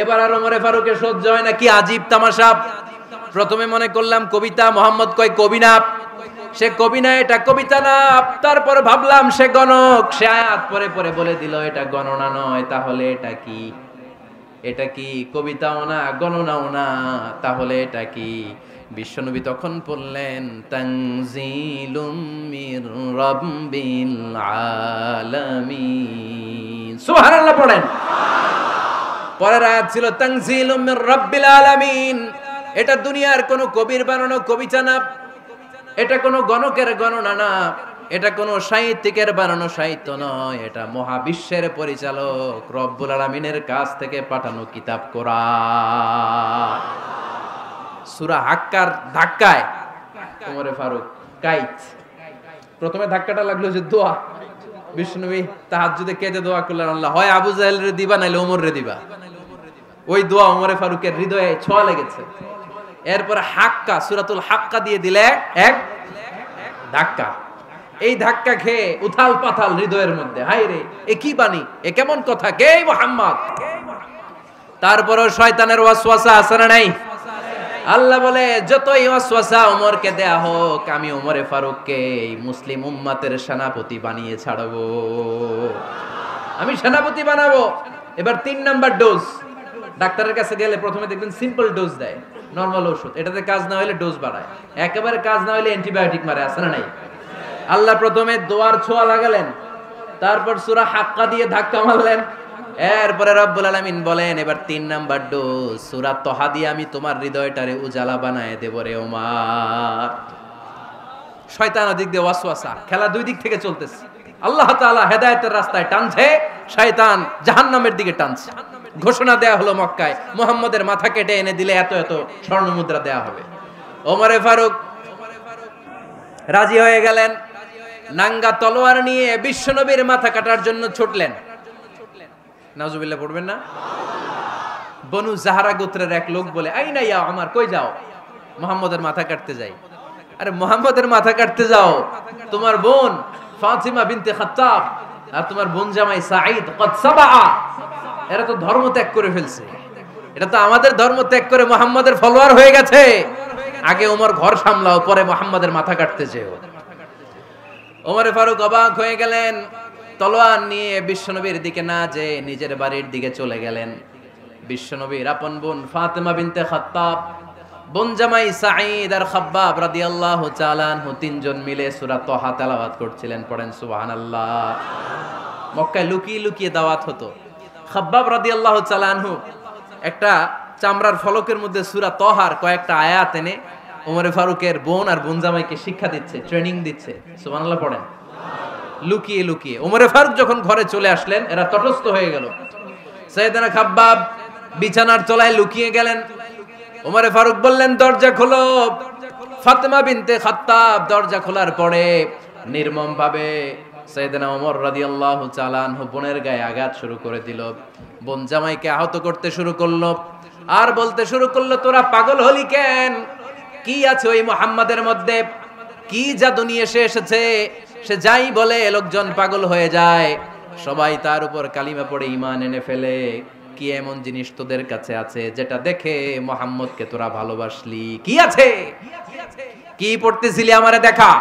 এবার আর ওমরে ফারুকের সহ্য হয় না, কি আজীব তামাশা। প্রথমে মনে করলাম কবিতা, মোহাম্মদ কয় কবি না, সে কবি না, এটা কবিতা না। তারপর ভাবলাম সে গণক, সে আয়াত পরে পরে বলে দিল এটা গণনা নয়, তাহলে এটা কি? এটা কি কবিতাও না, গণনাও না, তাহলে এটা কি? বিশ্বনবী তখন বললেন তানজিলুম মির রাব্বিল আলামিন। সুবহানাল্লাহ পড়েন। পরের আয়াত ছিল তানজিলুম মির রাব্বিল আলামিন। এটা দুনিয়ার কোন কবির বানানো কবিতা না, এটা কোন গণকের গণনা না, এটা কোন সাহিত্যিকের বানানো সাহিত্য নয়, এটা মহাবিশ্বের পরিচালক রব্বুল আলামিনের কাছ থেকে পাঠানো কিতাব কোরআন। সূরা হাক্কার ধাক্কায় ওমরে ফারুক কাইত। প্রথমে ধাক্কাটা লাগলো যে দোয়া, বিষ্ণুনবী তাহাজ্জুদে কেঁদে দোয়া করলেন, আল্লাহ হয় আবু জাহেল রে দিবা নাইলে ওমর রে দিবা। ওই দোয়া ওমরে ফারুকের হৃদয়ে ছোঁয়া লেগেছে। এরপরে হাক্কা, সূরাতুল হাক্কা দিয়ে দিলে এক ধাক্কা। এই ধাক্কা খেয়ে উথাল পাথাল হৃদয়ের মধ্যে, হায় রে এ কি বাণী, এ কেমন কথা, কে মুহাম্মদ? তারপরও শয়তানের ওয়াসওয়াসা আছে না নাই? আল্লাহ বলে যতই ওয়াসওয়াসা ওমরকে দেয়া হোক, আমি ওমরে ফারুককে এই মুসলিম উম্মতের সেনাপতি বানিয়ে ছাড়বো, আমি সেনাপতি বানাবো। এবার 3 নাম্বার ডোজ। ডাক্তারের কাছে গেলে প্রথমে দেখবেন সিম্পল ডোজ দেয়, নরমাল ওষুধ, এটাতে কাজ না হলে ডোজ বাড়ায়, একেবারে কাজ না হলে অ্যান্টিবায়োটিক মারে, আছে না নাই? আল্লাহ প্রথমে দোয়ার ছোঁয়া লাগালেন, তারপর সূরা হাক্কা দিয়ে ধাক্কা মারলেন, এরপরে রব্বুল আলামিন বলেন এবার 3 নাম্বার ডোজ সূরা তহা দিয়ে আমি তোমার হৃদয়টারে উজালা বানায় দেব রে ওমর। শয়তান ওদিক দিয়ে ওয়াসওয়াসা, খেলা দুই দিক থেকে চলতেছে। আল্লাহ তাআলা হেদায়েতের রাস্তায় টানছে, শয়তান জাহান্নামের দিকে টানছে। ঘোষণা দেয়া হলো মক্কায়, মুহাম্মদের মাথা কেটে এনে দিলে এত এত স্বর্ণ মুদ্রা দেয়া হবে। ওমরে ফারুক রাজি হয়ে গেলেন, নাঙ্গা তলোয়ার নিয়ে বিশ্বনবীর মাথা কাটার জন্য ছুটলেন। নাউজুবিল্লাহ পড়বেন না? বনু জাহরা গোত্রের এক লোক বলে, আইনা ইয়া ওমর, কই যাও? মুহাম্মদের মাথা কাটতে যাই। আরে মুহাম্মদের মাথা কাটতে যাও? তোমার বোন ফাতিমা বিনতে খাত্তাব আর তোমার বোন জামাই সাঈদ কদ সাবা, এরা তো ধর্ম ত্যাগ করে ফেলছে, এটা তো আমাদের ধর্ম ত্যাগ করে মুহাম্মদের ফলোয়ার হয়ে গেছে। আগে ওমর ঘর সামলাও, পরে মুহাম্মদের মাথা কাটতে যেও। ওমরে ফারুক অবাক হয়ে গেলেন, তলোয়ার নিয়ে বিশ্বনবীর দিকে না যে নিজের বাড়ির দিকে চলে গেলেন। বিশ্বনবীর আপন বোন ফাতিমা বিনতে খাত্তাব, বোন জামাই সাঈদ আর খাব্বাব রাদিয়াল্লাহু তাআলা আনহু, তিনজন মিলে সূরা তহা তেলাওয়াত করছিলেন। পড়েন সুবহানাল্লাহ। মক্কায় লুকিয়ে লুকিয়ে দাওয়াত হতো। খাব্বাব রাদিয়াল্লাহু তাআলা আনহু একটা চামড়ার ফলকের মধ্যে সূরা তহার কয়েকটা আয়াত এনে ওমরে ফারুকের বোন আর বোন জামাইকে শিক্ষা দিচ্ছে, ট্রেনিং দিচ্ছে। সুবহানাল্লাহ পড়েন। লুকিয়ে লুকিয়ে ওমরে ফারুক যখন ঘরে চলে আসলেন, এরা তটস্থ হয়ে গেল। সাইয়েদনা খাব্বাব বিছানার তলায় লুকিয়ে গেলেন। ওমরে ফারুক বললেন, দরজা খোলো। ফাতিমা বিনতে খাত্তাব দরজা খোলার পরে নির্মম ভাবে সাইয়েদনা ওমর রাদিয়াল্লাহু তাআলা আনহু বোনের গায়ে আঘাত শুরু করে দিল। বোন জামাইকে আহত করতে শুরু করলো আর বলতে শুরু করলো, তোরা পাগল হলি কেন? কি আছে ওই মুহাম্মাদের মধ্যে? কি জাদু নিয়ে এসেছে? সে যাই বলে লোকজন পাগল হয়ে যায়, সবাই তার উপর কালিমা পড়ে ঈমান এনে ফেলে। কি এমন জিনিস তোদের কাছে আছে যেটা দেখে মুহাম্মদকে তোরা ভালোবাসলি? কি আছে? কি পড়তেছিলি আমারে দেখা।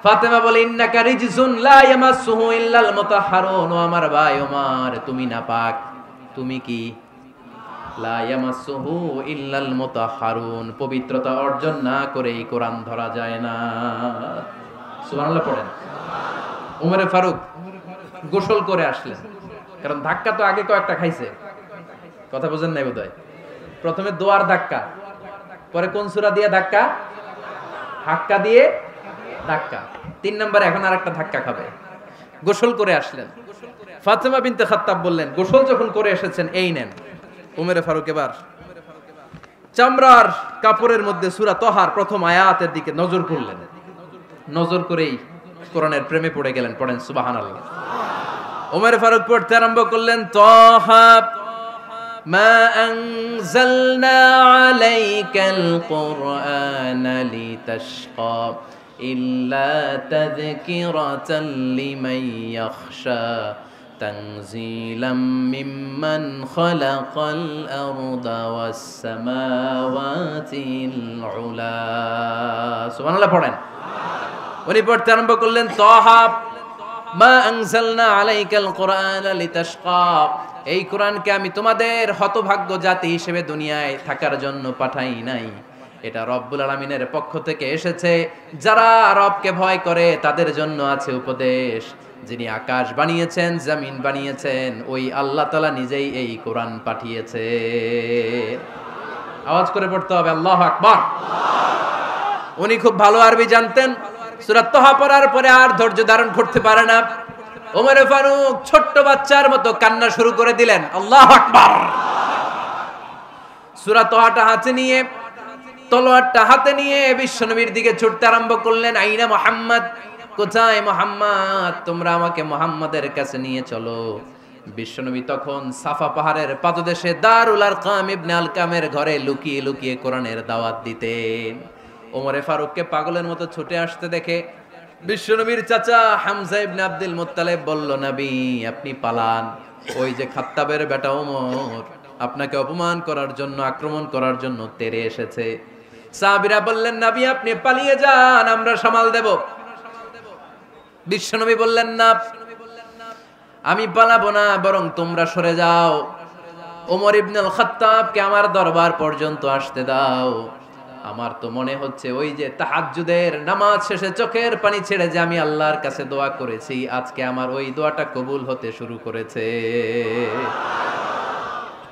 ফাতেমা বলে, ইন্নাকা রিজসুন লা ইয়ামাসসুহু ইল্লাল মুতাহহারুন। ও আমার ভাই ওমর, তুমি নাপাক। তুমি কি? লা ইয়ামাসসুহু ইল্লাল মুতাহহারুন, পবিত্রতা অর্জন না করে এই কোরআন ধরা যায় না। সুবহানাল্লাহ পড়েন। ওমরে ফারুক গোসল করে আসলেন, কারণ ধাক্কা তো আগে কয়েকটা খাইছে। কথা বুঝেন নাই বোধহয়? প্রথমে দোয়ার ধাক্কা, পরে কোন সূরা দিয়ে ধাক্কা? হাক্কা দিয়ে ধাক্কা। 3 নম্বরে এখন আরেকটা ধাক্কা খাবে। গোসল করে আসলেন। ফাতিমা বিনতে খাত্তাব বললেন, গোসল যখন করে এসেছেন, এই নেন। ওমরে ফারুক এবার চামড়ার কাপড়ের মধ্যে সূরা তহার প্রথম আয়াতের দিকে নজর করলেন। নজর করেই কোরআনের প্রেমে পড়ে গেলেন। পড়েন সুবহানাল্লাহ। ওমরে ফারুক পড়তে আরম্ভ করলেন, তহা মা আনজালনা আলাইকাল কুরআনা লিতাশকা ইল্লা তাযকিরাতাল লিমান ইয়াখশা তানজিলাম মিম্মান খালাকাল আরদা ওয়াস সামাওয়াতিল উলা। সুবহানাল্লাহ পড়েন। উনি পড়তে আরম্ভ করলেন, তাহা মা আনজালনা আলাইকাল কুরআনা লিতাশকা। এই কোরআনকে আমি তোমাদের হতভাগ্য জাতি হিসেবে দুনিয়ায় থাকার জন্য পাঠাই নাই। এটা রব্বুল আলামিনের পক্ষ থেকে এসেছে। যারা রবকে ভয় করে তাদের জন্য আছে উপদেশ। যিনি আকাশ বানিয়েছেন, জমিন বানিয়েছেন, ওই আল্লাহ তাআলা নিজেই এই কোরআন পাঠিয়েছে। আওয়াজ করে পড়তে হবে আল্লাহু আকবার। উনি খুব ভালো আরবি জানতেন। সূরা তাহা পড়ার পরে আর ধৈর্য ধারণ করতে পারে না। ওমর ফারুক ছোট্ট বাচ্চার মতো কান্না শুরু করে দিলেন। আল্লাহু আকবার। সূরা তাহাটা হাতে নিয়ে, তলোয়ারটা হাতে নিয়ে বিশ্বনবীর দিকে ছুটতে আরম্ভ করলেন। আইনা মুহাম্মদ, কোথায় মুহাম্মদ? তোমরা আমাকে মুহাম্মাদের কাছে নিয়ে চলো। বিশ্বনবী তখন সাফা পাহাড়ের পাদদেশে দারুল আরকাম ইবনে আলকামের ঘরে লুকিয়ে লুকিয়ে কোরআনের দাওয়াত দিতেন। ওমরে ফারুককে পাগলের মতো ছুটে আসতে দেখে বিশ্বনবীর চাচা হামজা ইবনে আব্দুল মুত্তালিব বলল, নবী আপনি পালান। ওই যে খাত্তাবের বেটা ওমর আপনাকে অপমান করার জন্য, আক্রমণ করার জন্য তেড়ে এসেছে। সাহাবীরা বললেন, নবী আপনি পালিয়ে যান, আমরা সামাল দেব। বিশ্বনবী বললেন, না আমি পালাবো না, বরং তোমরা সরে যাও। ওমর ইবনুল খাত্তাবকে আমার দরবার পর্যন্ত আসতে দাও। আমার তো মনে হচ্ছে ওই যে তাহাজ্জুদের নামাজ শেষে চোখের পানি ছেড়ে যে আমি আল্লাহর কাছে দোয়া করেছি, আজকে আমার ওই দোয়াটা কবুল হতে শুরু করেছে।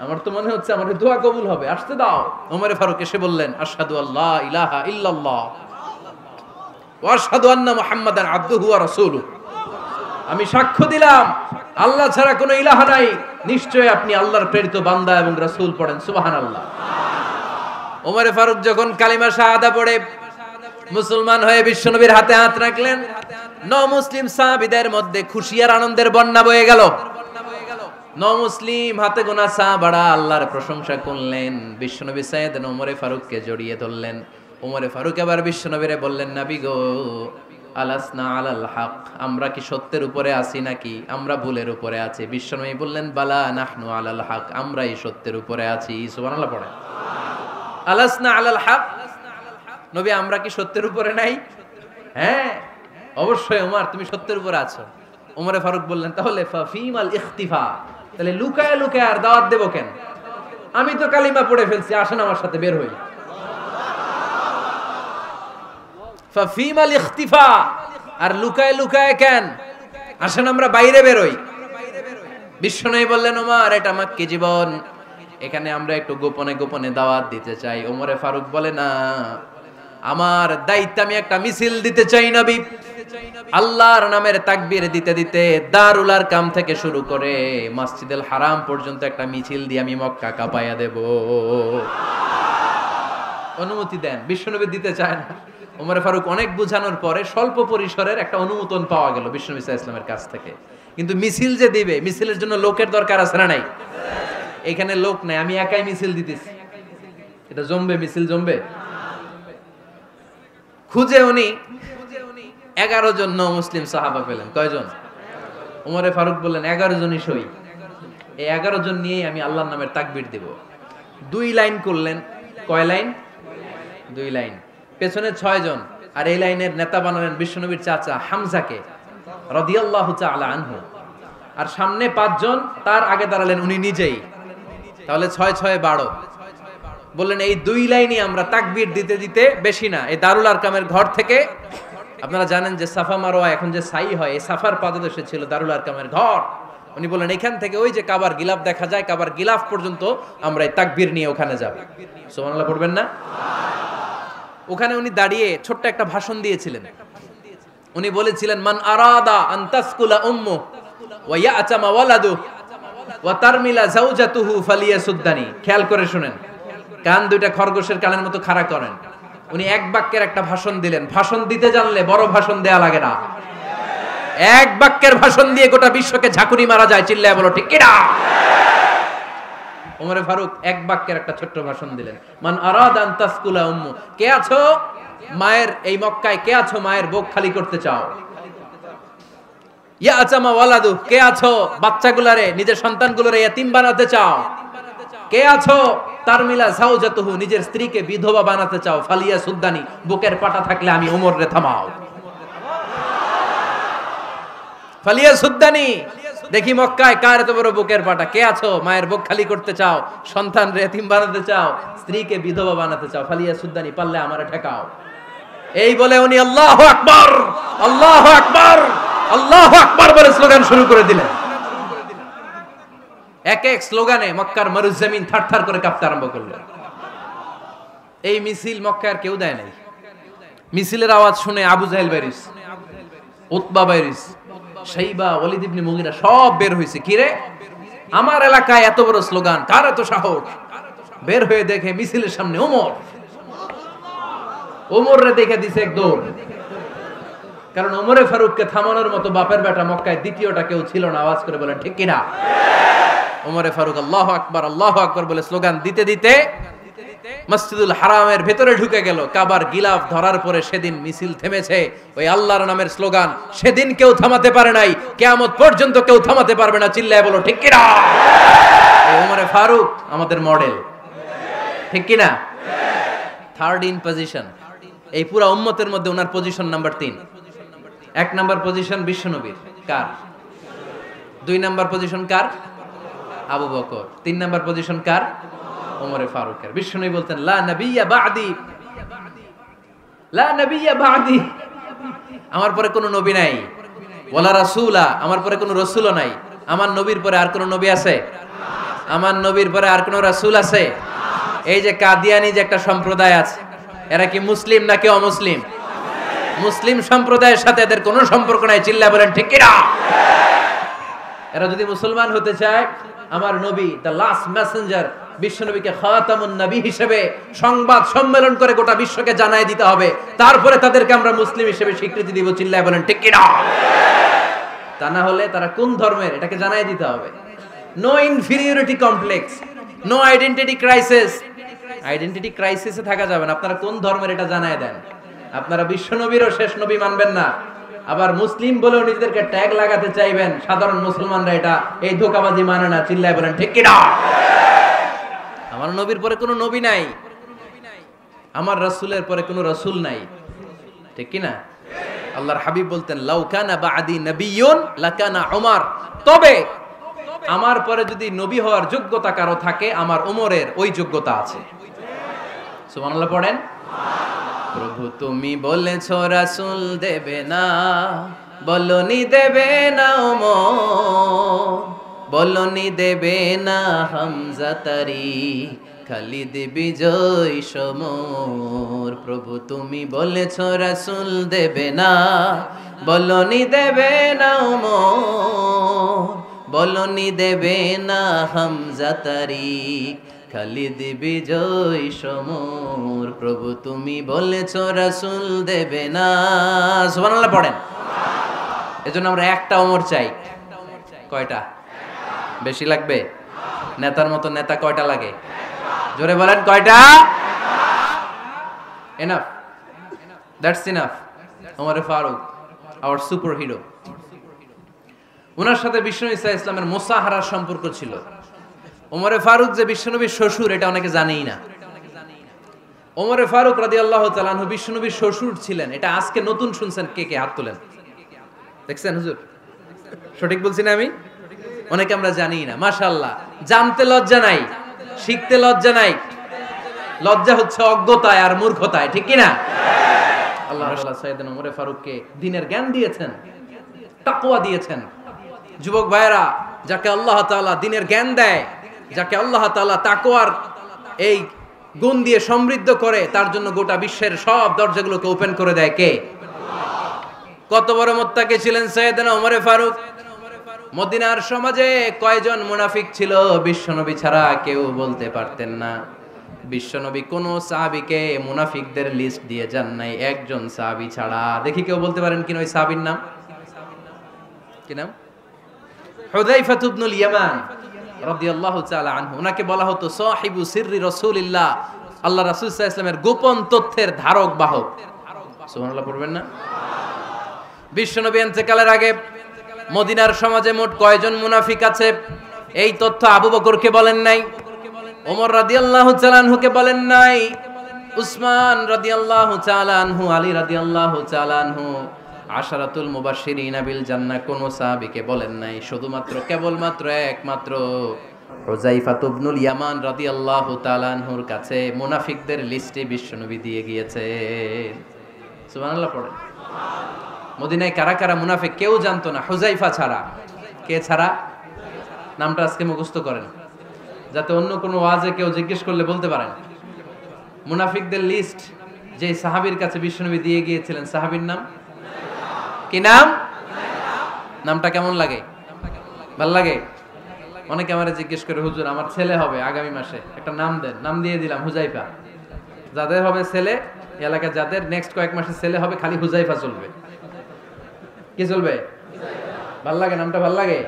আমার তো মনে হচ্ছে আমার দোয়া কবুল হবে, আসতে দাও। ওমর ফারুক এসে বললেন, আশহাদু আল্লা ইলাহা ইল্লাল্লাহ ওয়া আশহাদু আন্না মুহাম্মাদান আবদুহু ওয়া রাসূলুহু। আমি সাক্ষ্য দিলাম আল্লাহ ছাড়া কোনো ইলাহ নাই, নিশ্চয় আপনি আল্লাহর প্রেরিত বান্দা এবং রাসূল। পড়েন সুবহানাল্লাহ। ওমর ফারুক যখন কালিমা শাহাদা পড়ে মুসলমান হয়ে বিশ্বনবীর হাতে হাত রাখলেন, মুসলিম সাহাবীদের মধ্যে খুশি আর আনন্দের বন্যা বয়ে গেল। মুসলিম হাতে গোনা সাহাবারা আল্লাহর প্রশংসা করলেন। বিশ্বনবী সাইয়েদনা ওমর ফারুককে জড়িয়ে ধরলেন। ওমর ফারুক এবার বিশ্বনবীরে বললেন, নবী গো, আলাসনা আলাল হক, আমরা কি সত্যের উপরে আছি নাকি আমরা ভুলের উপরে আছি? বিশ্বনবী বললেন, বালা নাহনু আলাল হক, আমরাই সত্যের উপরে আছি। সুবহানাল্লাহ পড়ে। আলাসনা আলাল হক, নবী আমরা কি সত্যের উপরে নাই? হ্যাঁ অবশ্যই ওমর, তুমি সত্যের উপরে আছো। ওমরে ফারুক বললেন, তাহলে ফাফিমাল ইখতিফা, তাহলে লুকায় লুকায় আর দাওয়াত দেব কেন? আমি তো কালিমা পড়ে ফেলছি, আসেন আমার সাথে বের হই। ফাফিমাল ইখতিফা, আর লুকায় লুকায় কেন? আসেন আমরা বাইরে বের হই। বিশ্বনবী বললেন, ওমর এটা মাক্কি জীবন, এখানে আমরা একটু গোপনে গোপনে দাওয়াত দিতে চাই। ওমরে ফারুক বলে, না, আমার দায়িত্ব, আমি একটা মিছিল দিতে চাই নবী। আল্লাহর নামের তাকবীর দিতে দিতে দারুল আরকাম থেকে শুরু করে মসজিদুল হারাম পর্যন্ত একটা মিছিল দিয়ে আমি মক্কা কাঁপাইয়া দেব। অনুমতি দেন। বিশ্বনবী দিতে চায় না। ওমর ফারুক অনেক বুঝানোর পরে স্বল্প পরিসরের একটা অনুমোদন পাওয়া গেল বিশ্বনবী সাল্লাল্লাহু আলাইহি ওয়াসাল্লামের কাছ থেকে। কিন্তু মিছিল যে দিবে, মিছিলের জন্য লোকের দরকার আছে না নাই? এখানে লোক নাই, আমি একাই মিছিল দিতেছি। এটা জমবে, মিছিল জমবে। খুঁজে উনি 11 জন মুসলিম সাহাবা পেলেন। কয়জন? ওমরে ফারুক বললেন, 11 জনই সই। এই 11 জন নিয়েই আমি আল্লাহর নামের তাকবীর দেব। 2 লাইন করলেন। কয় লাইন? 2 লাইন। পেছনে 6 জন, আর এই লাইনের নেতা বানালেন বিশ্বনবীর চাচা হামজাকে রাদিয়াল্লাহু তাআলা আনহু। আর সামনে 5 জন, তার আগে দাঁড়ালেন উনি নিজেই। তাহলে 6 6 12। বললেন, এই 2 লাইনই আমরা তাকবীর দিতে দিতে, বেশি না, এই দারুল আরকামের ঘর থেকে, আপনারা জানেন যে সাফা মারওয়া এখন যে সাই হয়, এই সাফার পাদদেশে ছিল দারুল আরকামের ঘর। উনি বললেন, এখান থেকে ওই যে কাবার গিলাফ দেখা যায়, কাবার গিলাফ পর্যন্ত আমরা এই তাকবীর নিয়ে ওখানে যাব। সুবহানাল্লাহ পড়বেন না? ওখানে উনি দাঁড়িয়ে ছোট্ট একটা ভাষণ দিয়েছিলেন। উনি বলেছিলেন, মান আরাদা আন তাসকুলা উম্মু ওয়া ইয়াতামা ওয়ালাদু ওয়া তারমিলা যাওজাতুহু ফালিয়াসুদ্দানি। খেয়াল করে শুনেন, কান দুইটা খরগোশের কানের মতো খাড়া করেন। উনি এক বাক্যের একটা ভাষণ দিলেন। ভাষণ দিতে জানলে বড় ভাষণ দেয়া লাগে না। এক বাক্যের ভাষণ দিয়ে গোটা বিশ্বকে ঝাঁকুনি মারা যায়। চিল্লায় বলো ঠিক কিনা? ওমরে ফারুক এক বাক্যের একটা ছোট্ট ভাষণ দিলেন। মান আরাদা আন তাসকুলা উম্মু, কে আছো মায়ের এই মক্কায়, কে আছো মায়ের বুক খালি করতে চাও? ইয়া আচামা ওয়ালাদু, কে আছো বাচ্চাগুলারে নিজের সন্তানগুলোরে ইয়াতিম বানাতে চাও? কে আছো তারমিলা যাওজাতুহু, নিজের স্ত্রীকে বিধবা বানাতে চাও? ফালিয়া সুদ্দানি, বুকের পাটা থাকলে আমি ওমর রে থামাও। ফালিয়া সুদ্দানি, দেখি মক্কায় কার এত বড় বুকের পাটা? কে আছো মায়ের বুক খালি করতে চাও, সন্তান রে এতিম বানাতে চাও, স্ত্রীকে বিধবা বানাতে চাও? ফালিয়া সুদ্দানি, পারলে আমারে ঠেকাও। এই বলে উনি আল্লাহু আকবার, আল্লাহু আকবার, আল্লাহু আকবার বলে স্লোগান শুরু করে দিলেন। এক এক স্লোগানে মক্কার মরুজমিন থারথার করে কাঁপতে আরম্ভ করল। এই মিছিল মক্কার কেউ দেয় নাই। মিছিলের আওয়াজ শুনে আবু জাহেল বাইরিস, উতবা বাইরিস, শাইবা, ওয়ালিদ ইবনে মুগিরা সব বের হয়েছে। কিরে, আমার এলাকায় এত বড় স্লোগান, কার এত সাহস? বের হয়ে দেখে মিছিলের সামনে ওমর। ওমর রে দেখে দিছে এক দৌড়, কারণ ওমরে ফারুককে থামানোর মতো বাপের বেটা মক্কায় দ্বিতীয়টা কেউ ছিল না। আওয়াজ করে বলেন ঠিক কিনা? ওমরে ফারুক আল্লাহু আকবার, আল্লাহু আকবার বলে স্লোগান দিতে দিতে মসজিদুল হারামের ভেতরে ঢুকে গেল। কাবার গিলাফ ধরার পরে সেদিন মিছিল থেমেছে ওই আল্লাহর নামের স্লোগান। সেদিন কেউ থামাতে পারে নাই, কিয়ামত পর্যন্ত কেউ থামাতে পারবে না। চিল্লায় বলো ঠিক কিনা? এই ওমরে ফারুক আমাদের মডেল, ঠিক কিনা? থার্ড ইন পজিশন এই পুরা উম্মতের মধ্যে ওনার পজিশন নাম্বার 3। 1 নাম্বার পজিশন বিশ্বনবীর, কার? 2 নাম্বার পজিশন কার? আবু বকর। 3 নাম্বার পজিশন কার? ওমরে ফারুকের। বিশ্বনবী বলতেন লা নবিয়্যা বা'দি, লা নবিয়্যা বা'দি, আমার পরে কোনো নবী নাই। ওয়ালা রাসূলা, আমার পরে কোনো রাসূলও নাই। আমার নবীর পরে আর কোনো নবী আছে? আমার নবীর পরে আর কোনো রাসূল আছে? এই যে কাদিয়ানি যে একটা সম্প্রদায় আছে, এরা কি মুসলিম নাকি অমুসলিম? মুসলিম সম্প্রদায়ের সাথে এদের কোনো সম্পর্ক নাই। চিল্লা বলেন ঠিক কিনা? এরা যদি মুসলমান হতে চায়, আমার নবী দ্য লাস্ট মেসেঞ্জার বিশ্বনবীকে খাতামুন নবী হিসেবে সংবাদ সম্মেলন করে গোটা বিশ্বকে জানাই দিতে হবে, তারপরে তাদেরকে আমরা মুসলিম হিসেবে স্বীকৃতি দিব। চিল্লায় বলেন ঠিক কিনা? তা না হলে তারা কোন ধর্মের এটাকে জানাই দিতে হবে। No inferiority complex, no identity crisis. Identity ক্রাইসিসে থাকা যাবে না। আপনারা কোন ধর্মের এটা জানায় দেন। আপনারা বিশ্বনবীরও শেষ নবী মানবেন না, আবার মুসলিম বলেও নিজেদেরকে ট্যাগ লাগাতে চাইবেন। সাধারণ মুসলমানরা এটা এই ধোঁকাবাজি মানে না। চিল্লায় বলেন ঠিক কিনা? আমার নবীর পরে কোনো নবী নাই, আমার রাসূলের পরে কোনো রাসূল নাই, ঠিক কিনা? আল্লাহর হাবিব বলতেন লাউ কানা বা'দি নাবিয়্যুন লাকানা উমর, তবে আমার পরে যদি নবী হওয়ার যোগ্যতা কারো থাকে, আমার ওমরের ওই যোগ্যতা আছে। সুবহানাল্লাহ পড়েন। প্রভু তুমি বলেছ রাসূল দেবে না, বলনি দেবে না ওমর, বলনি দেবে না হামজা তারি, খালিদ বিজয় সমর। প্রভু তুমি বলেছ রাসূল দেবে না, বলনি দেবে না ওমর, বলনি দেবে না হামজা তারি, খালিদ বিজয় সমর। প্রভু তুমি বলেছ রাসূল দেবে না। সুবহানাল্লাহ পড়েন। এজন্য আমরা একটা ওমর চাই। কয়টা? বেশি লাগবে? নেতার মতো নেতা কয়টা লাগে? জোরে বলেন কয়টা? Enough, that's enough. Omar Farooq our superhero. ওনার সাথে বিশ্বনবী সাল্লাল্লাহু আলাইহি ওয়াসাল্লামের মুসাহারার সম্পর্ক ছিল। ওমরে ফারুক যে বিশ্বনবীর শ্বশুর, এটা অনেকে জানেই না। ওমরে ফারুক রাদিয়াল্লাহু তাআলা আনহু বিশ্বনবীর শ্বশুর ছিলেন। এটা আজকে নতুন শুনছেন। কে কে হাত তোলেন? দেখছেন হুজুর? সঠিক বলছি না আমি? অনেকে আমরা জানিই না। মাশাআল্লাহ, জানতে লজ্জা নাই, শিখতে লজ্জা নাই। লজ্জা হচ্ছে অজ্ঞতায় আর মূর্খতায়, ঠিক কি না? আল্লাহ তাআলা সাইয়েদনা ওমরে ফারুককে দ্বীনের জ্ঞান দিয়েছেন, তাকওয়া দিয়েছেন। যুবক ভাইরা, যাকে আল্লাহ তাআলা দ্বীনের জ্ঞান দেয়, যাকে আল্লাহ তাআলা তাকওয়ার এই গুণ দিয়ে সমৃদ্ধ করে, তার জন্য গোটা বিশ্বের সব দরজাগুলোকে ওপেন করে দেয় কে? কত বড় মুত্তাকি ছিলেন সাইয়েদনা ওমরে ফারুক। মদিনার সমাজে কয়জন মুনাফিক ছিল বিশ্বনবী ছাড়া কেউ বলতে পারতেন না। বিশ্বনবী কোন সাহাবীকে মুনাফিকদের লিস্ট দিয়ে যান নাই, একজন সাহাবী ছাড়া। দেখি কেউ বলতে পারেন কিনা ওই সাহাবীর নাম? কি নাম? হুযায়ফা ইবনুল ইয়ামান রাদিয়াল্লাহু তাআলা আনহু। ওনাকে বলা হতো সাহিবু সিররি রাসূলিল্লাহ, আল্লাহ রাসূল সাল্লাল্লাহু আলাইহি ওয়াসাল্লামের গোপন তথ্যের ধারক বাহক। সুবহানাল্লাহ পড়বেন না? বিশ্বনবী ইন্তেকালের আগে মদিনার সমাজে মোট কয়জন মুনাফিক আছে এই তথ্য আবু বকরকে বলেন নাই, ওমর রাদিয়াল্লাহু তাআলা আনহুকে বলেন নাই, উসমান রাদিয়াল্লাহু তাআলা আনহু, আলী রাদিয়াল্লাহু তাআলা আনহু, আশারাতুল মুবাশশিরিনা বিল জান্নাহ কোন সাহাবীকে বলেন নাই। শুধুমাত্র কেবলমাত্র একমাত্র হুযায়ফা ইবনুল ইয়ামান রাদিয়াল্লাহু তাআলা আনহুর কাছে মুনাফিকদের লিস্টে বিশ্বনবী দিয়ে গিয়েছেন। সুবহানাল্লাহ পড়েন। মদিনায় কারা কারা মুনাফিক কেউ জানতো না হুযায়ফা ছাড়া। কে ছাড়া? নামটা আজকে মুখস্থ করেন, যাতে অন্য কোনো ওয়াজে কেউ জিজ্ঞেস করলে বলতে পারেন। মুনাফিকদের লিস্ট যে সাহাবীর কাছে বিশ্বনবী দিয়ে গিয়েছিলেন, সাহাবীর নাম কি? নাম? নামটা কেমন লাগে? ভাল লাগে? অনেকে আমারে জিজ্ঞেস করে, হুজুর আমার ছেলে হবে আগামী মাসে, একটা নাম দেন। নাম দিয়ে দিলাম হুযায়ফা। যাদের হবে ছেলে, এলাকায় যাদের নেক্সট কয়েক মাসে ছেলে হবে, খালি হুযায়ফা চলবে। কি চলবে? ভাল লাগে? নামটা ভাল লাগে?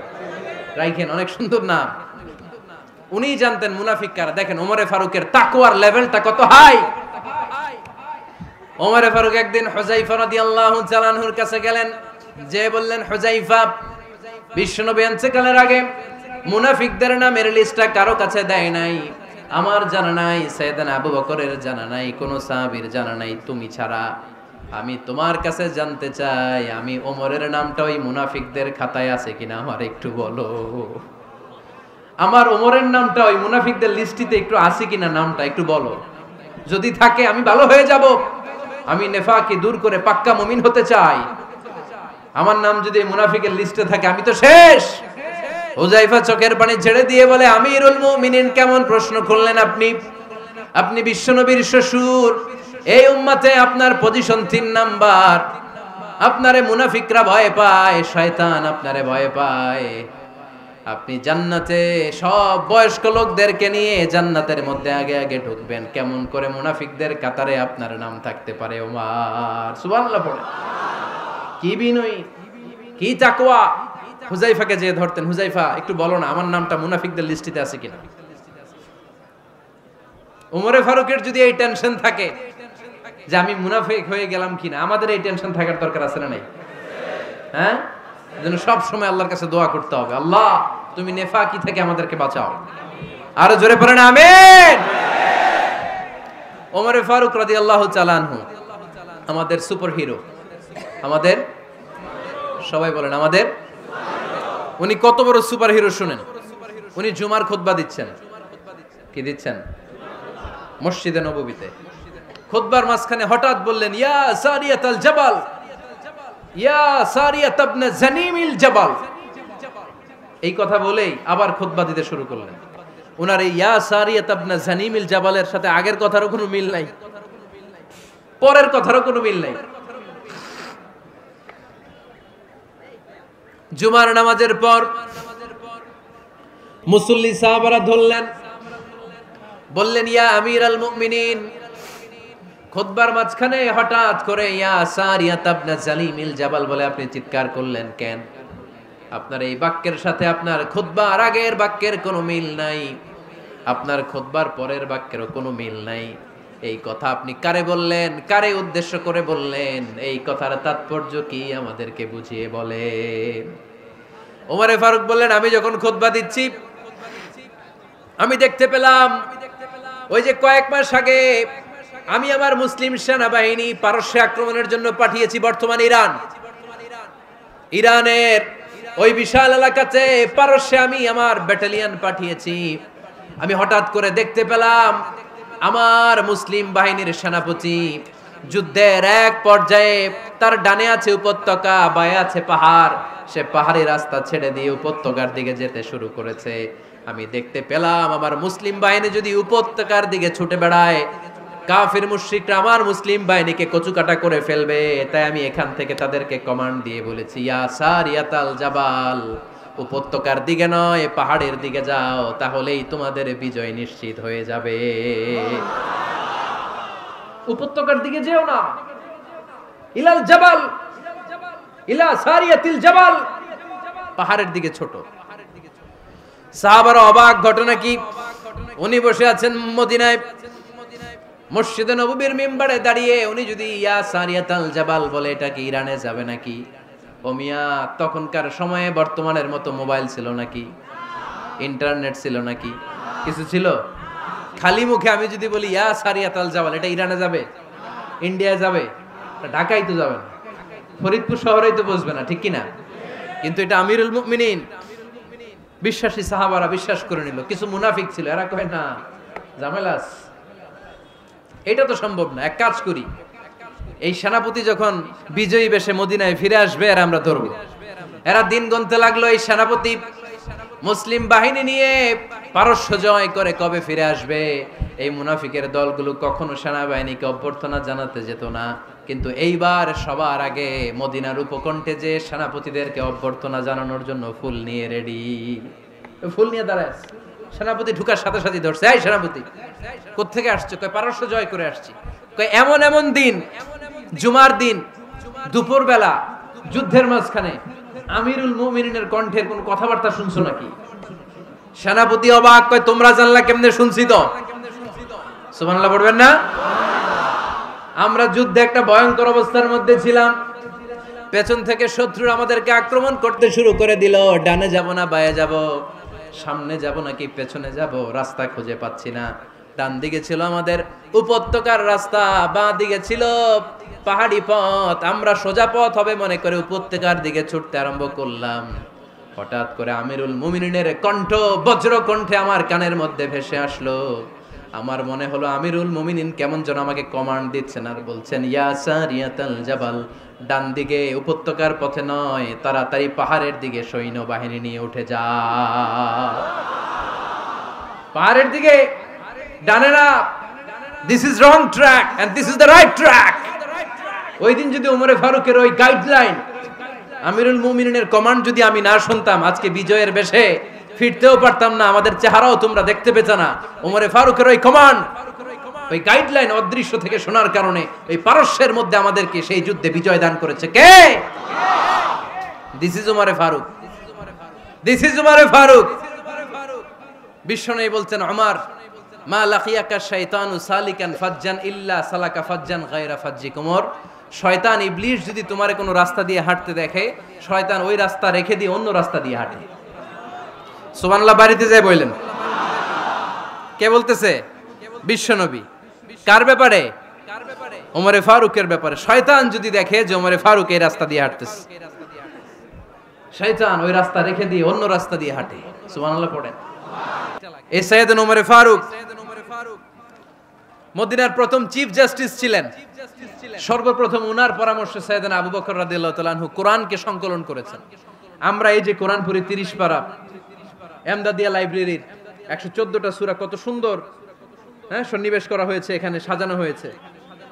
রাইখেন, অনেক সুন্দর নাম। উনি জানতেন মুনাফিক কারা। দেখেন ওমরে ফারুকের তাকওয়ার লেভেলটা কত হাই। ওমরে ফারুক একদিন হুযায়ফা রাদিয়াল্লাহু তাআলা আনহুর কাছে গেলেন, যে বললেন, হুযায়ফা, বিশ্বনবী ইন্তেকালের আগে মুনাফিকদের নামের লিস্টটা কারো কাছে দেয় নাই, আমার জানা নাই, সাইয়েদনা আবু বকরের জানা নাই, কোন সাহাবীর জানা নাই, তুমি ছাড়া। আমি তোমার কাছে জানতে চাই, আমি ওমরের নামটা ওই মুনাফিকদের খাতায় আছে কিনা আমার একটু বলো। আমার ওমরের নামটা ওই মুনাফিকদের লিস্টিতে একটু আছে কিনা, নামটা একটু বলো। যদি থাকে আমি ভালো হয়ে যাব। আমি নেফাকি দূর করে পাক্কা মুমিন হতে চাই। আমার নাম যদি মুনাফিকের লিস্টে থাকে আমি তো শেষ। হুযায়ফা চোখের পানি ছেড়ে দিয়ে বলে, আমিরুল মুমিনিন, কেমন প্রশ্ন করলেন আপনি? আপনি বিশ্বনবীর শ্বশুর। এই উম্মতে আপনার পজিশন 3 নাম্বার। আপনারে মুনাফিকরা ভয় পায়, শয়তান আপনারে ভয় পায়। আপনি জান্নাতে সব বয়স্ক লোকদেরকে নিয়ে জান্নাতের মধ্যে আগে আগে ঢুকবেন। কেমন করে মুনাফিকদের কাতারে আপনার নাম থাকতে পারে ওমর? সুবহানাল্লাহ পড়ে। কি বিনয়ী, কি তাকওয়া। হুযায়ফাকে যে ধরতেন, হুযায়ফা একটু বলো না আমার নামটা মুনাফিকদের লিস্টিতে আছে কিনা। ওমরে ফারুকের যদি এই টেনশন থাকে যে আমি মুনাফিক হয়ে গেলাম কিনা, আমাদের এই টেনশন থাকার দরকার আছে না নাই? হ্যাঁ, যেন সব সময় আল্লাহর কাছে দোয়া করতে হবে, আল্লাহ তুমি নেফাকি থেকে আমাদেরকে বাঁচাও। আরো জোরে পড়েন আমিন। ওমরে ফারুক রাদিয়াল্লাহু তাআলা আনহু আমাদের সুপার হিরো, আমাদের সবাই বলেন আমাদের। উনি কত বড় সুপার হিরো শুনেন। উনি জুমার খুতবা দিচ্ছেন। কি দিচ্ছেন? মসজিদে নববীতে খুতবার মাঝখানে হঠাৎ বললেন, ইয়া সারিয়াতাল জাবাল, ইয়া সারিয়াত ইবনে জানিমিল জাবাল। এই কথা বলেই আবার খুতবা দিতে শুরু করলেন। ওনার এই ইয়া সারিয়াত ইবনে জানিমিল জাবালের সাথে আগের কথারও কোনো মিল নাই, পরের কথারও কোনো মিল নাই। জুমার নামাজের পর মুসল্লি সাহাবারা ধরলেন, বললেন, ইয়া আমিরাল মুমিনিন। খুতবার মাঝখানে হঠাৎ করে ইয়া সারিয়াত ইবনে জালিমিল জাবাল বলে আপনি চিৎকার করলেন কেন? আপনার এই বাক্যের সাথে আপনার খুতবার আগের বাক্যের কোনো মিল নাই, আপনার খুতবার পরের বাক্যেরও কোনো মিল নাই। এই কথা আপনি কারে বললেন, কারে উদ্দেশ্য করে বললেন? এই কথার তাৎপর্য কি আমাদেরকে বুঝিয়ে বলেন। ওমরে ফারুক বললেন, আমি যখন খুতবা দিচ্ছি আমি দেখতে পেলাম ওই যে কয়েক মাস আগে আমি আমার মুসলিম সেনাবাহিনী পারস্যে আক্রমণের জন্য পাঠিয়েছি, বর্তমান ইরান, ইরানের ওই বিশাল এলাকাতে পারস্যে আমি আমার ব্যাটালিয়ন পাঠিয়েছি। আমি হঠাৎ করে দেখতে পেলাম আমার মুসলিম বাহিনীর সেনাপতি যুদ্ধের এক পর্যায়ে তার ডানে আছে উপত্যকা, বায়ে আছে পাহাড়, সে পাহাড়ি রাস্তা ছেড়ে দিয়ে উপত্যকার দিকে যেতে শুরু করেছে। আমি দেখতে পেলাম আমার মুসলিম বাহিনী যদি উপত্যকার দিকে ছুটে বেড়ায়, কাফির মুশরিকরা আমার মুসলিম বাহিনীকে কচুকাটা করে ফেলবে। তাই আমি এখান থেকে তাদেরকে কমান্ড দিয়ে বলেছি, ইয়া সারিয়াতাল জাবাল, উপত্যকার দিকে নয় পাহাড়ের দিকে যাও, তাহলেই তোমাদের বিজয় নিশ্চিত হয়ে যাবে। উপত্যকার দিকে যেও না, ইলাল জাবাল, ইলা সারিয়াতিল জাবাল, পাহাড়ের দিকে ছোট। সাহাবারা অবাক, ঘটনা কি? উনি বসে আছেন মদিনায় মসজিদে নববীর মিম্বারে দাঁড়িয়ে, উনি যদি ইয়া সারিয়াতাল জাবাল বলে এটা কি ইরানে যাবে নাকি? ও মিয়া, তখনকার সময়ে বর্তমানের মতো মোবাইল ছিল নাকি, ইন্টারনেট ছিল নাকি, কিছু ছিল? খালি মুখে আমি যদি বলি ইয়া সারিয়াতাল জাবাল, এটা ইরানে যাবে, ইন্ডিয়া যাবে, ঢাকায় তো যাবে না, ফরিদপুর শহরেই তো বসবে না, ঠিক কিনা? কিন্তু এটা আমিরুল মুমিনিন বিশ্বাসী সাহাবারা বিশ্বাস করে নিল। কিছু মুনাফিক ছিল, এরা কয় না ঝামেলাস, এটা তো সম্ভব না। এক কাজ করি, এই সেনাপতি যখন বিজয়ী বেশে মদিনায় ফিরে আসবে আর আমরা ধরবো। এরা দিন গুনতে লাগলো, এই সেনাপতি মুসলিম বাহিনী নিয়ে পারস্য জয় করে কবে ফিরে আসবে। এই মুনাফিকের দলগুলো কখনো সেনাবাহিনীকে অভ্যর্থনা জানাতে যেত না, কিন্তু এইবার সবার আগে মদিনার উপকণ্ঠে যে সেনাপতিদেরকে অভ্যর্থনা জানানোর জন্য ফুল নিয়ে রেডি, ফুল নিয়ে দাঁড়ায় আছে। সেনাপতি ঢুকার সাথে সাথে ধরছে, এই সেনাপতি কোত্থেকে আসছে? কয় পারস্য জয় করে আসছি। কয় এমন এমন দিন, জুমার দিন দুপুর বেলা যুদ্ধের মাঝখানে আমিরুল মুমিনিনের কণ্ঠের কোন কথাবার্তা শুনছো নাকি? সেনাপতি অবাক, কয় তোমরা জানলা কেমনে? শুনছি তো। সুবহানাল্লাহ পড়বেন না? আমরা যুদ্ধে একটা ভয়ঙ্কর অবস্থার মধ্যে ছিলাম, পেছন থেকে শত্রুরা আমাদেরকে আক্রমণ করতে শুরু করে দিল। ডানে যাব না বায়ে যাব, সামনে যাব নাকি পেছনে যাব, রাস্তা খুঁজে পাচ্ছি না। ডান দিকে ছিল আমাদের উপত্যকার রাস্তা, বাঁ দিকে ছিল পাহাড়ি পথ। আমরা সোজা পথ হবে মনে করে উপত্যকার দিকে ছুটতে আরম্ভ করলাম। হঠাৎ করে আমিরুল মুমিনিনের কণ্ঠ বজ্র কণ্ঠে আমার কানের মধ্যে ভেসে আসলো। আমার মনে হলো আমিরুল মুমিনিন কেমন যেন আমাকে কমান্ড দিচ্ছেন আর বলছেন, ইয়া সারিয়াতাল জাবাল, ডান দিকে উপত্যকার পথে নয়, তাড়াতাড়ি পাহাড়ের দিকে সৈন্যবাহিনী নিয়ে উঠে যা। পাহাড়ের দিকে, ডানে না, this is wrong track and this is the right track. ওই দিন যদি ওমরে ফারুকের ওই গাইডলাইন, আমিরুল মুমিনিনের কমান্ড যদি আমি না শুনতাম, আজকে বিজয়ের বেশে ফিরতেও পারতাম না, আমাদের চেহারাও তোমরা দেখতে পেতে না। ওমরে ফারুকের ওই কমান্ড, ওই গাইডলাইন অদৃশ্য থেকে শোনার কারণে ওই পারস্যের মধ্যে আমাদেরকে সেই যুদ্ধে বিজয় দান করেছে কে? দিস ইজ ওমরে ফারুক, দিস ইজ ওমরে ফারুক। বিশ্বনবী বলছেন, ওমর মা লাকিয়াকা শাইতানু সালিকান ফাজ্জান ইল্লা সালাকা ফাজ্জান গায়রা ফাজ্জিক। ওমর, শয়তান ইবলিস যদি তোমার কোনো রাস্তা দিয়ে হাঁটতে দেখে, শয়তান ওই রাস্তা রেখে দিয়ে অন্য রাস্তা দিয়ে হাঁটে। সুবহানাল্লাহ বাড়িতে যায় বললেন। কে বলতেছে? বিশ্বনবী। কার ব্যাপারে? ওমরে ফারুকের ব্যাপারে। শয়তান যদি দেখে যে ওমরে ফারুক এই রাস্তা দিয়ে হাঁটতেছে, শয়তান ওই রাস্তা রেখে দিয়ে অন্য রাস্তা দিয়ে হাঁটে। সুবহানাল্লাহ পড়েন। এই সাইয়েদনা ওমরে ফারুক মদিনার প্রথম চিফ জাস্টিস ছিলেন। সর্বপ্রথম উনার পরামর্শে সাইয়েদনা আবু বকর রাদিয়াল্লাহু তাআলা আনহু কোরআনকে সংকলন করেছেন। আমরা এই যে কোরআন পড়ি 30 পারা, এমদাদিয়া লাইব্রেরির 114টা সূরা, কত সুন্দর সন্নিবেশ করা হয়েছে, এখানে সাজানো হয়েছে।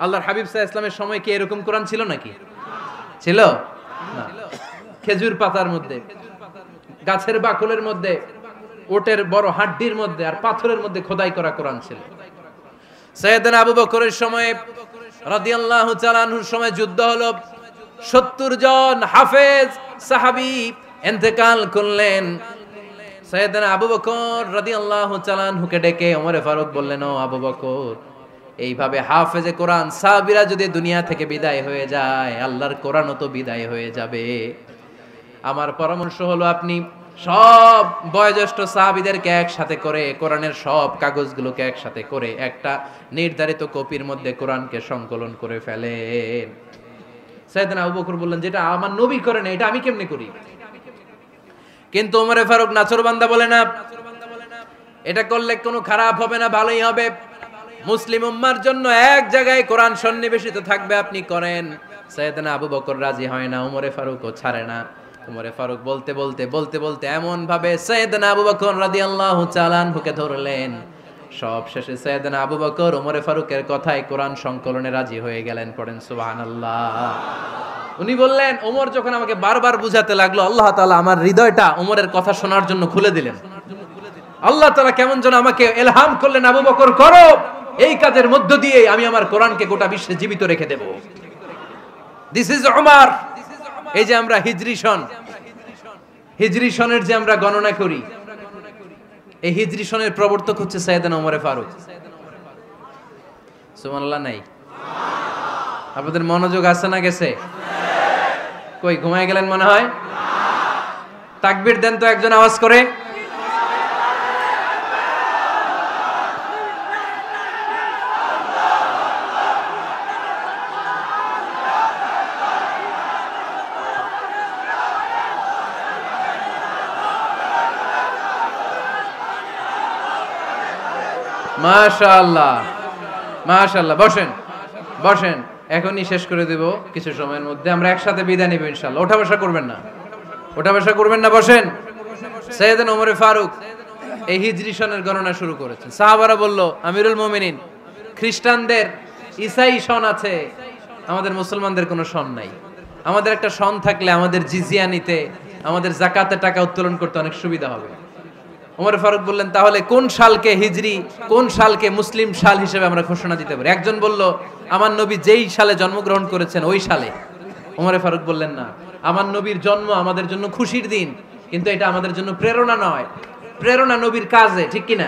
আল্লাহর হাবিব সাল্লাল্লাহু আলাইহি ওয়াসাল্লামের সময় কি এরকম কোরআন ছিল নাকি? ছিল না। খেজুর পাতার মধ্যে, গাছের বাকলের মধ্যে, ওটের বড় হাড্ডির মধ্যে আর পাথরের মধ্যে খোদাই করা কোরআন ছিল। সাইয়েদনা আবু বকরের সময় রাদিয়াল্লাহু তাআলা আনহুর সময় যুদ্ধ হলো, 70 জন হাফেজ সাহাবী ইন্তেকাল করলেন। সাইয়েদনা আবু বকর রাদিয়াল্লাহু তাআলা আনহুকে ডেকে ওমরে ফারুক বললেন, ও আবু বকর, এইভাবে হাফেজে কোরআন সাহাবীরা যদি দুনিয়া থেকে বিদায় হয়ে যায়, আল্লাহর কোরআনও তো বিদায় হয়ে যাবে। আমার পরামর্শ হলো আপনি সব বয়োজ্যেষ্ঠ সাহাবীদেরকে একসাথে করে কোরআনের সব কাগজগুলোকে একসাথে করে একটা নির্ধারিত কপির মধ্যে কোরআনকে সংকলন করে ফেলেন। সাইয়েদনা আবু বকর বললেন, যেটা আমার নবী করেন এটা আমি কেমনে করি? কিন্তু ওমরে ফারুক নাচরবান্দা বলে না, এটা করলে কোনো খারাপ হবে না, ভালোই হবে। মুসলিম উম্মার জন্য এক জায়গায় কোরআন সন্নিবেশিত থাকবে, আপনি করেন। সাইয়েদনা আবু বকর রাজি হয় না, ওমরে ফারুকও ছাড়ে না। ওমরে ফারুক বলতে বলতে বলতে বলতে এমন ভাবে সাইয়েদনা আবু বকর রাদিয়াল্লাহু তাআলা আনহুকে ধরলেন, সব শেষে সাইয়েদনা আবু বকর ওমরে ফারুকের কথায় কোরআন সংকলনে রাজি হয়ে গেলেন। পড়েন সুবহানাল্লাহ। উনি বললেন, ওমর যখন আমাকে বারবার বুঝাতে লাগলো, আল্লাহ তাআলা আমার হৃদয়টা ওমরের কথা শোনার জন্য খুলে দিলেন। আল্লাহ তাআলা কেমন যেন আমাকে ইলহাম করলেন, আবু বকর করো, এই কাজের মধ্য দিয়ে আমি আমার কোরআনকে গোটা বিশ্বে জীবিত রেখে দেব। This is Omar. এই যে আমরা হিজরি সনের যে আমরা গণনা করি, এই হিজরি সনের প্রবর্তক হচ্ছে সাইয়েদনা ওমরে ফারুক। সুবহানাল্লাহ নাই? আপনাদের মনোযোগ আছে না গেছে? কই ঘুমায় গেলেন মনে হয়? তাকবীর দেন তো একজন আওয়াজ করে। মাশাআল্লাহ মাশাআল্লাহ। বসেন বসেন, এখনই শেষ করে দেব কিছু সময়ের মধ্যে। আমরা একসাথে বিদায় নিব ইনশাআল্লাহ। ওঠা বসা করবেন না, ওঠা বসা করবেন না, বসেন। সাইয়েদনা ওমর ফারুক এই হিজরি সনের গণনা শুরু করেছেন। সাহাবারা বলল, আমিরুল মুমিনিন, খ্রিস্টানদের ঈসাই সন আছে, আমাদের মুসলমানদের কোনো সন নাই। আমাদের একটা সন থাকলে আমাদের জিজিয়া নিতে, আমাদের যাকাতের টাকা উত্তোলন করতে অনেক সুবিধা হবে। ওমর ফারুক বললেন, তাহলে কোন সালকে হিজরি, কোন সালকে মুসলিম সাল হিসেবে আমরা ঘোষণা দিতে পারি? একজন বলল, আমার নবী যেই সালে জন্মগ্রহণ করেছেন ওই সালে। ওমর ফারুক বললেন, না, আমার নবীর জন্ম আমাদের জন্য খুশির দিন, কিন্তু এটা আমাদের জন্য প্রেরণা নয়। প্রেরণা নবীর কাজে, ঠিক কিনা?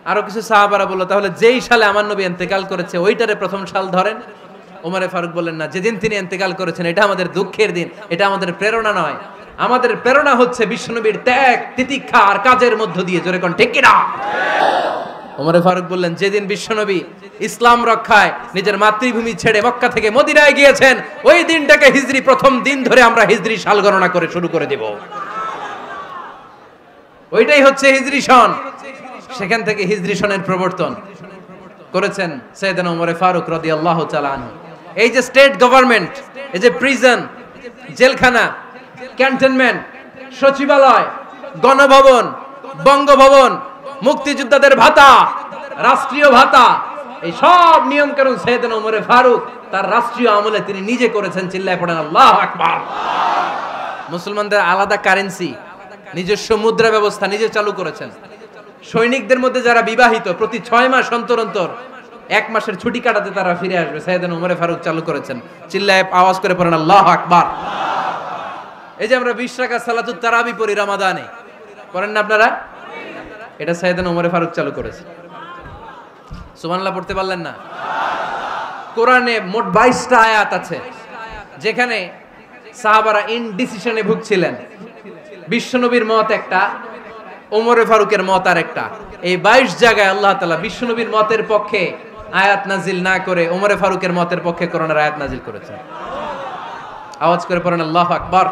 আরো কিছু সাহাবারা বলল, তাহলে যেই সালে আমার নবী ইন্তেকাল করেছে ওইটারে প্রথম সাল ধরেন। ওমর ফারুক বললেন, না, যেদিন তিনি ইন্তেকাল করেছেন এটা আমাদের দুঃখের দিন, এটা আমাদের প্রেরণা নয়। আমাদের প্রেরণা হচ্ছে বিশ্বনবীর ত্যাগ, তিতিক্ষা আর কাজের মধ্য দিয়ে। জোরে কোন ঠিক কিনা? ওমর ফারুক বললেন, যেদিন বিশ্বনবী ইসলাম রক্ষায় নিজের মাতৃভূমি ছেড়ে মক্কা থেকে মদিনায় গিয়েছেন ওই দিনটাকে হিজরি প্রথম দিন ধরে আমরা হিজরি সাল গণনা করে শুরু করে দেব। ওইটাই হচ্ছে হিজরি সন। সেখান থেকে হিজরি সনের প্রবর্তন করেছেন সাইয়েদনা ওমর ফারুক রাদিয়াল্লাহু তাআলা আনহু। এই যে স্টেট গভর্নমেন্ট, এই যে প্রিজন, জেলখানা, ক্যান্টনমেন্ট, সচিবালয়, গণভবন, বঙ্গভবন, মুক্তিযোদ্ধাদের ভাতা, রাষ্ট্রীয় ভাতা, এই সব নিয়ম কানুন সাইয়েদনা ওমর ফারুক তার রাষ্ট্রীয় আমলে তিনি নিজে করেছেন। চিল্লায় পড়েন আল্লাহু আকবার। মুসলমানদের আলাদা কারেন্সি, নিজস্ব মুদ্রা ব্যবস্থা নিজে চালু করেছেন। সৈনিকদের মধ্যে যারা বিবাহিত প্রতি 6 মাস অন্তর অন্তর 1 মাসের ছুটি কাটাতে তারা ফিরে আসবে, সাইয়েদনা ওমর ফারুক চালু করেছেন। চিল্লায় আওয়াজ করে পড়েন আল্লাহু আকবার। এই যে আমরা 20 রাকাত সালাতুত তারাবি পড়ি রমাদানে, করেন না আপনারা? এটা সাইয়েদনা ওমর ফারুক চালু করেছে। সুবহানাল্লাহ পড়তে পারলেন না? কোরআনে মোট 22টা আয়াত আছে যেখানে সাহাবারা ইনডিসিশনে ভুগছিলেন। বিশ্বনবীর মত একটা, ওমর ফারুকের মত আর একটা। এই 22 জায়গায় আল্লাহ তাআলা বিশ্বনবীর মতের পক্ষে আয়াত নাজিল না করে ওমর ফারুকের মতের পক্ষে কোরআনের আয়াত নাজিল করেছেন। আওয়াজ করে পড়েন আল্লাহু আকবার।